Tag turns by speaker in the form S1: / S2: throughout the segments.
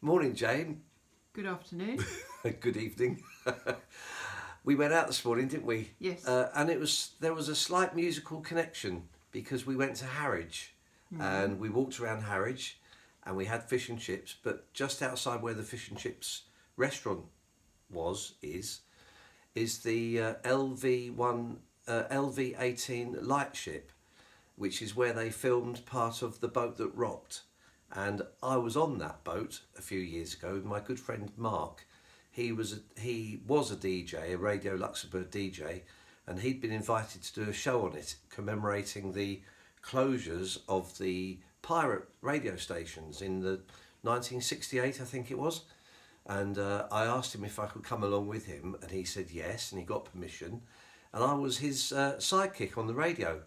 S1: Morning, Jane.
S2: Good afternoon.
S1: Good evening. We went out this morning, didn't we?
S2: Yes.
S1: And there was a slight musical connection because we went to Harwich and we walked around Harwich and we had fish and chips, but just outside where the fish and chips restaurant is the LV-18 lightship, which is where they filmed part of The Boat That Rocked. And I was on that boat a few years ago with my good friend Mark. He was a DJ, a Radio Luxembourg DJ, and he'd been invited to do a show on it commemorating the closures of the pirate radio stations in the 1968, I think it was. And I asked him if I could come along with him, and he said yes, and he got permission. And I was his sidekick on the radio.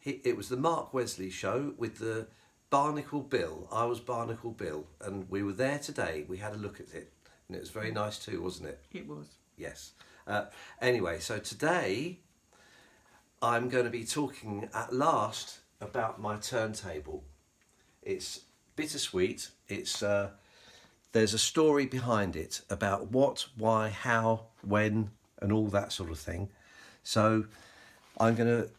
S1: It was the Mark Wesley show with the Barnacle Bill. I was Barnacle Bill, and we were there today. We had a look at it, and it was very nice too, wasn't it?
S2: It was.
S1: Yes. Anyway, so today I'm going to be talking at last about my turntable. It's bittersweet. It's there's a story behind it about what, why, how, when, and all that sort of thing. So I'm gonna.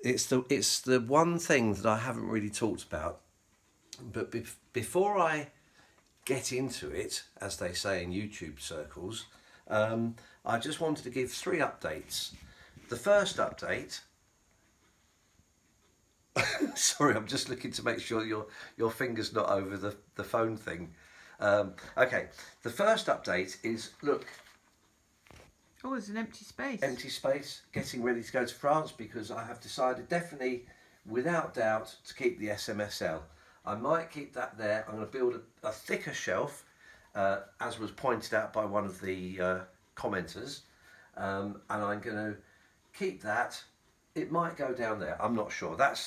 S1: It's the one thing that I haven't really talked about. But before I get into it, as they say in YouTube circles, I just wanted to give 3 updates. The first update. Sorry, I'm just looking to make sure your finger's not over the phone thing. Okay, the first update is, look.
S2: Oh, there's an empty space.
S1: Empty space, getting ready to go to France because I have decided definitely, without doubt, to keep the SMSL. I might keep that there. I'm going to build a thicker shelf, as was pointed out by one of the commenters, and I'm going to keep that. It might go down there. I'm not sure. That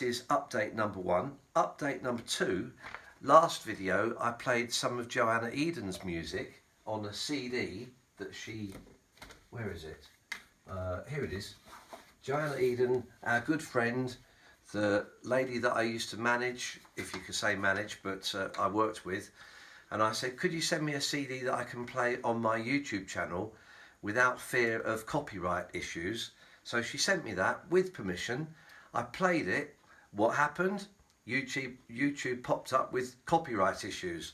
S1: is update number 1. Update number 2. Last video, I played some of Joanna Eden's music on a CD that she. Where is it? Here it is. Joanna Eden, our good friend. The lady that I used to manage, if you could say manage, but I worked with, and I said, could you send me a CD that I can play on my YouTube channel without fear of copyright issues? So she sent me that with permission. I played it. What happened? YouTube popped up with copyright issues.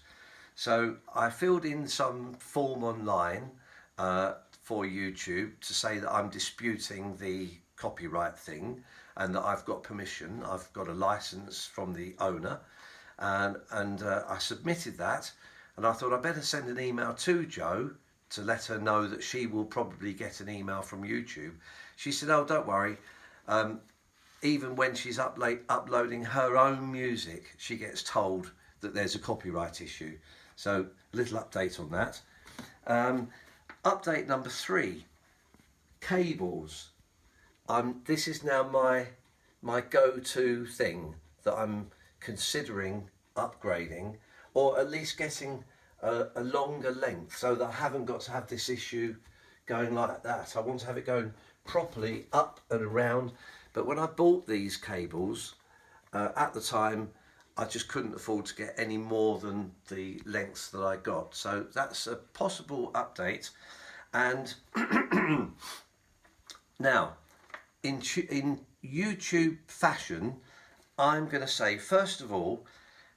S1: So I filled in some form online for YouTube to say that I'm disputing the copyright thing and that I've got permission, I've got a license from the owner, and I submitted that, and I thought I'd better send an email to Jo to let her know that she will probably get an email from YouTube. She said, oh, don't worry, even when she's uploading her own music, she gets told that there's a copyright issue. So a little update on that. Update number 3, cables. This is now my go-to thing that I'm considering upgrading, or at least getting a longer length so that I haven't got to have this issue going like that. I want to have it going properly up and around. But when I bought these cables, at the time, I just couldn't afford to get any more than the lengths that I got. So that's a possible update. And now, in YouTube fashion, I'm going to say, first of all,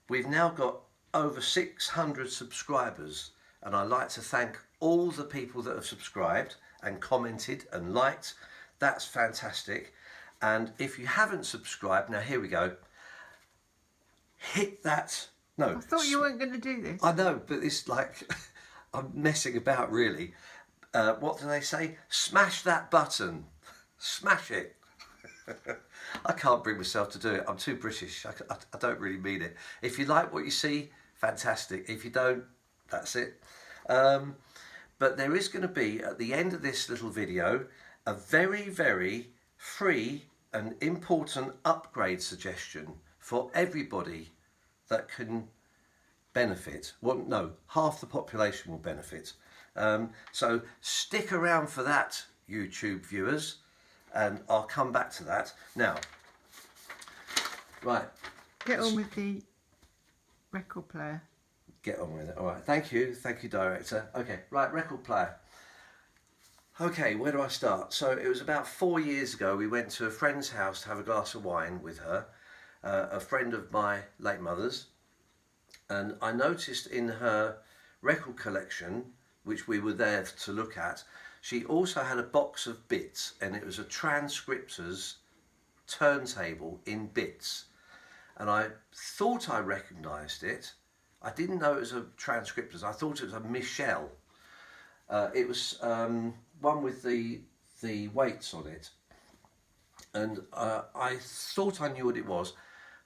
S1: we've now got over 600 subscribers, and I'd like to thank all the people that have subscribed and commented and liked. That's fantastic. And if you haven't subscribed, now here we go. Hit that. No.
S2: I thought you weren't going to do this.
S1: I know, but it's like I'm messing about really. What do they say? Smash that button. Smash it. I can't bring myself to do it. I'm too British. I don't really mean it. If you like what you see, fantastic. If you don't, that's it. But there is going to be, at the end of this little video, a very, very free and important upgrade suggestion for everybody that can benefit. Well, no, half the population will benefit. So stick around for that, YouTube viewers, and I'll come back to that. Now, right.
S2: Get on with the record player.
S1: get on with it. All right, thank you, director. Okay, right, record player. Okay, where do I start? So it was about 4 years ago. We went to a friend's house to have a glass of wine with her, a friend of my late mother's, and I noticed in her record collection, which we were there to look at, she also had a box of bits, and it was a Transcriptors turntable in bits. And I thought I recognised it. I didn't know it was a Transcriptors. I thought it was a Michell. It was one with the weights on it, and I thought I knew what it was,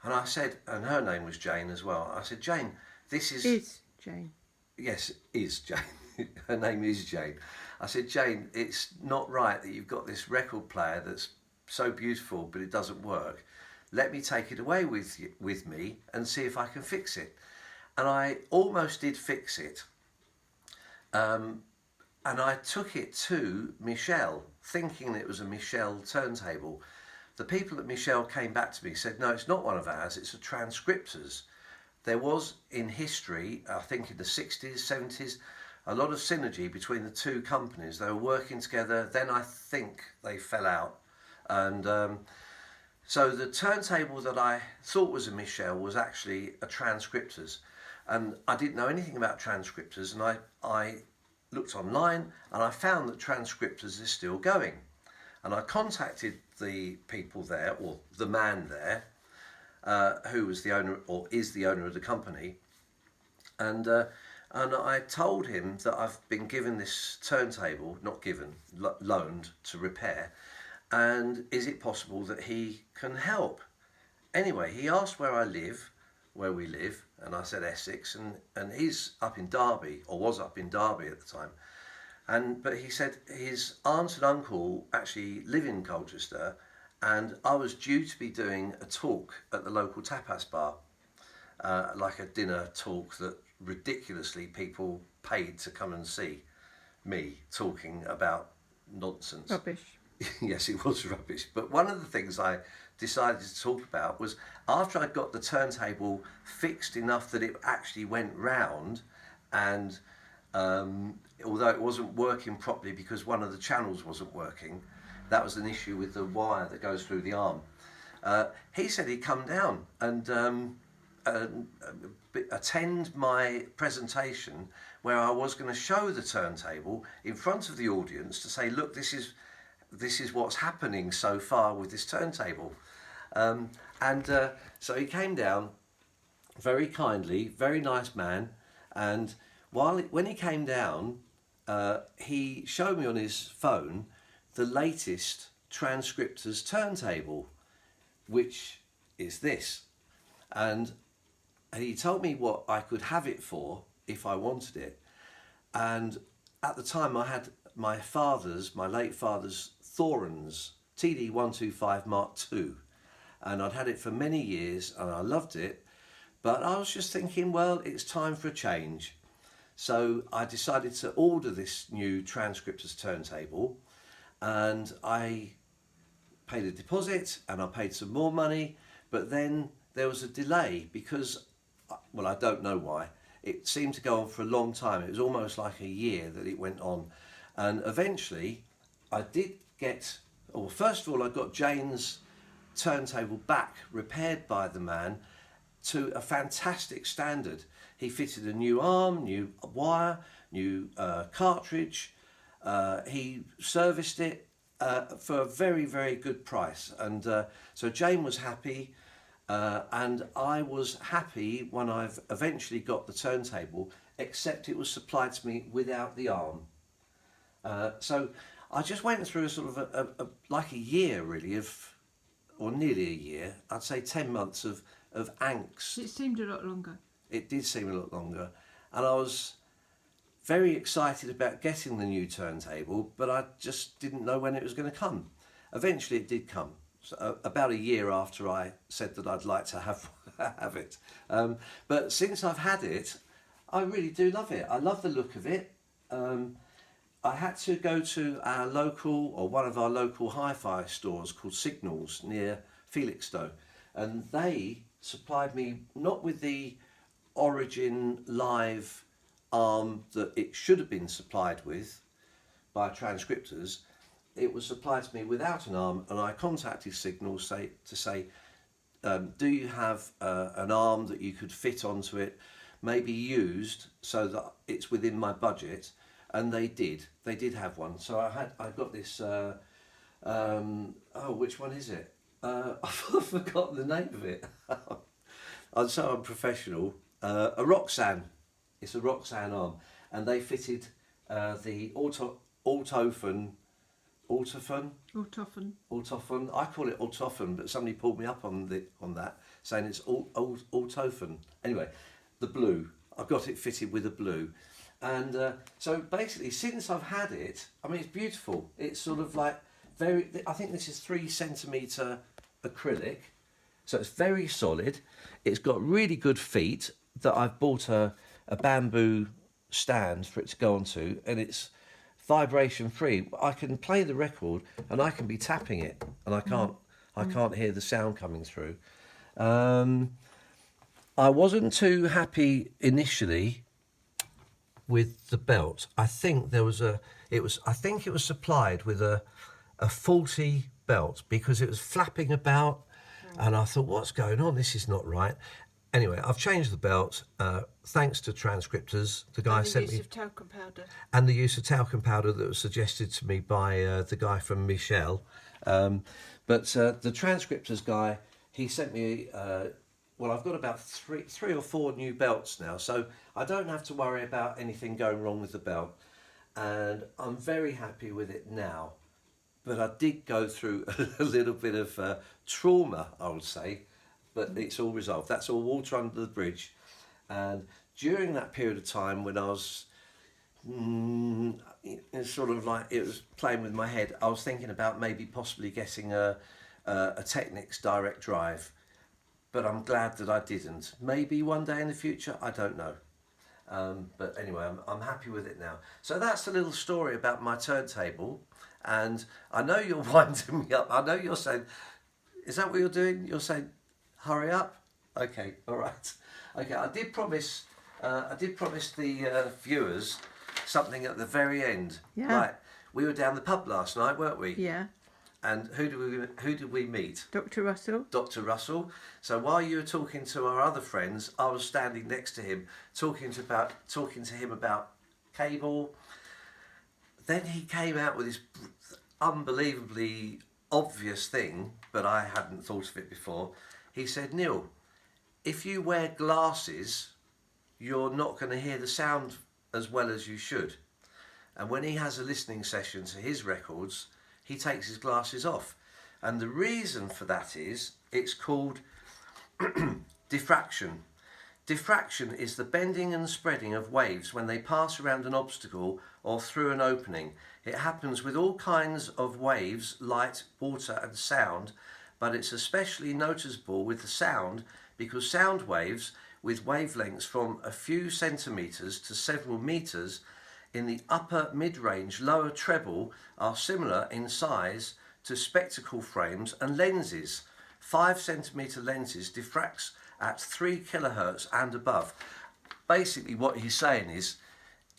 S1: and I said, and her name was Jane as well. I said, Jane, this is
S2: Jane.
S1: Yes, is Jane. Her name is Jane. I said, Jane, it's not right that you've got this record player that's so beautiful, but it doesn't work. Let me take it away with me and see if I can fix it. And I almost did fix it. And I took it to Michell, thinking it was a Michell turntable. The people at Michell came back to me and said, no, it's not one of ours, it's a Transcriptors. There was, in history, I think in the 60s, 70s, a lot of synergy between the two companies. They were working together, then I think they fell out. And so the turntable that I thought was a Michell was actually a Transcriptors. And I didn't know anything about Transcriptors, and I looked online and I found that Transcriptors is still going. And I contacted the people there, or the man there, who was the owner, or is the owner of the company, and I told him that I've been given this turntable, not given, loaned to repair, and is it possible that he can help? Anyway, he asked where we live, and I said Essex, and he's up in Derby, or was up in Derby at the time. But he said his aunt and uncle actually live in Colchester, and I was due to be doing a talk at the local tapas bar, like a dinner talk that ridiculously people paid to come and see me talking about nonsense.
S2: Rubbish.
S1: Yes, it was rubbish. But one of the things I decided to talk about was after I got the turntable fixed enough that it actually went round, and although it wasn't working properly because one of the channels wasn't working, that was an issue with the wire that goes through the arm. He said he'd come down and attend my presentation where I was going to show the turntable in front of the audience to say, look, this is what's happening so far with this turntable. So he came down very kindly, very nice man, and when he came down, he showed me on his phone the latest Transcriptors turntable, which is this. And he told me what I could have it for if I wanted it. And at the time I had my late father's Thorens TD125 Mark II, and I'd had it for many years and I loved it, but I was just thinking, well, it's time for a change. So I decided to order this new Transcriptors turntable, and I paid a deposit and I paid some more money, but then there was a delay because, well, I don't know why. It seemed to go on for a long time. It was almost like a year that it went on. And eventually I did get, well, first of all, I got Jane's turntable back repaired by the man to a fantastic standard. He fitted a new arm, new wire, new cartridge. He serviced it for a very, very good price. And so Jane was happy. And I was happy when I've eventually got the turntable, except it was supplied to me without the arm. So I just went through a sort of like a year really or nearly a year, I'd say 10 months of angst.
S2: It seemed a lot longer.
S1: It did seem a lot longer. And I was very excited about getting the new turntable, but I just didn't know when it was going to come. Eventually it did come. So, about a year after I said that I'd like to have it. But since I've had it, I really do love it. I love the look of it. I had to go to one of our local hi-fi stores called Signals near Felixstowe, and they supplied me not with the Origin Live arm that it should have been supplied with by Transcriptors, it was supplied to me without an arm, and I contacted Signal to say, do you have an arm that you could fit onto it, maybe used so that it's within my budget? And they did have one. So I got this which one is it? I've forgotten the name of it. I'm so unprofessional. A Roksan. It's a Roksan arm, and they fitted the Ortofon. I call it Ortofon, but somebody pulled me up on that, saying it's Ortofon. Anyway, the blue. I got it fitted with a blue, and so basically, since I've had it, I mean, it's beautiful. It's sort of like I think this is 3 centimetre acrylic, so it's very solid. It's got really good feet that I've bought a bamboo stand for it to go onto, and it's vibration free. I can play the record and I can be tapping it, and I can't hear the sound coming through. I wasn't too happy initially with the belt. I think it was supplied with a faulty belt because it was flapping about, and I thought, what's going on? This is not right. Anyway, I've changed the belt thanks to Transcriptors. The guy sent me,
S2: use of talcum powder,
S1: and the use of talcum powder that was suggested to me by the guy from Michell. But the Transcriptors guy, he sent me. Well, I've got about three or four new belts now, so I don't have to worry about anything going wrong with the belt, and I'm very happy with it now. But I did go through a little bit of trauma, I would say, but it's all resolved. That's all water under the bridge. And during that period of time when I was sort of like, it was playing with my head, I was thinking about maybe possibly getting a Technics direct drive, but I'm glad that I didn't. Maybe one day in the future, I don't know. But anyway, I'm happy with it now. So that's a little story about my turntable. And I know you're winding me up. I know you're saying, is that what you're doing? You're saying, hurry up? Okay, all right. Okay, I did promise the viewers something at the very end.
S2: Yeah.
S1: Right, we were down the pub last night, weren't we?
S2: Yeah.
S1: And who did we meet?
S2: Dr. Russell.
S1: Dr. Russell. So while you were talking to our other friends, I was standing next to him, talking to him about cable. Then he came out with this unbelievably obvious thing, but I hadn't thought of it before. He said, Neil, if you wear glasses, you're not going to hear the sound as well as you should. And when he has a listening session to his records, he takes his glasses off. And the reason for that is, it's called diffraction. Diffraction is the bending and spreading of waves when they pass around an obstacle or through an opening. It happens with all kinds of waves, light, water and sound, but it's especially noticeable with the sound because sound waves with wavelengths from a few centimetres to several metres in the upper mid-range lower treble are similar in size to spectacle frames and lenses. 5 centimetre lenses diffracts at 3 kilohertz and above. Basically what he's saying is,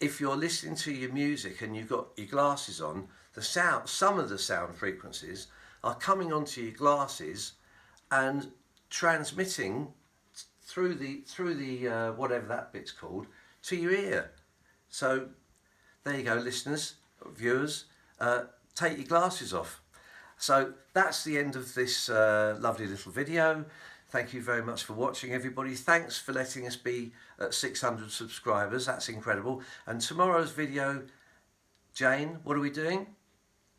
S1: if you're listening to your music and you've got your glasses on, the sound, some of the sound frequencies are coming onto your glasses and transmitting through the whatever that bit's called to your ear. So there you go, listeners, viewers, take your glasses off. So that's the end of this lovely little video. Thank you very much for watching, everybody. Thanks for letting us be at 600 subscribers. That's incredible. And tomorrow's video, Jane, what are we doing?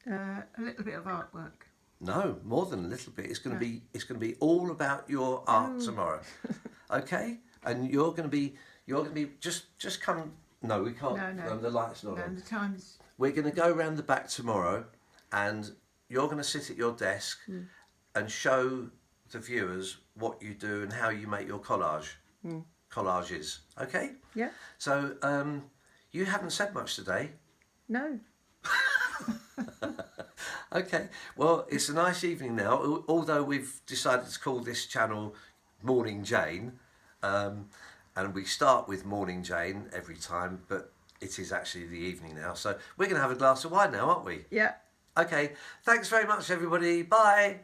S2: A little bit of artwork.
S1: No, more than a little bit. It's going to be all about your art tomorrow. Okay? And you're going to be just come. No, we can't.
S2: No.
S1: The light's not on.
S2: The time's.
S1: We're going to go round the back tomorrow, and you're going to sit at your desk and show the viewers what you do and how you make your collages. Okay?
S2: Yeah.
S1: So you haven't said much today.
S2: No.
S1: Okay. Well, it's a nice evening now. Although we've decided to call this channel Morning Jane, and we start with Morning Jane every time, but it is actually the evening now. So we're going to have a glass of wine now, aren't we?
S2: Yeah.
S1: Okay, thanks very much, everybody. Bye.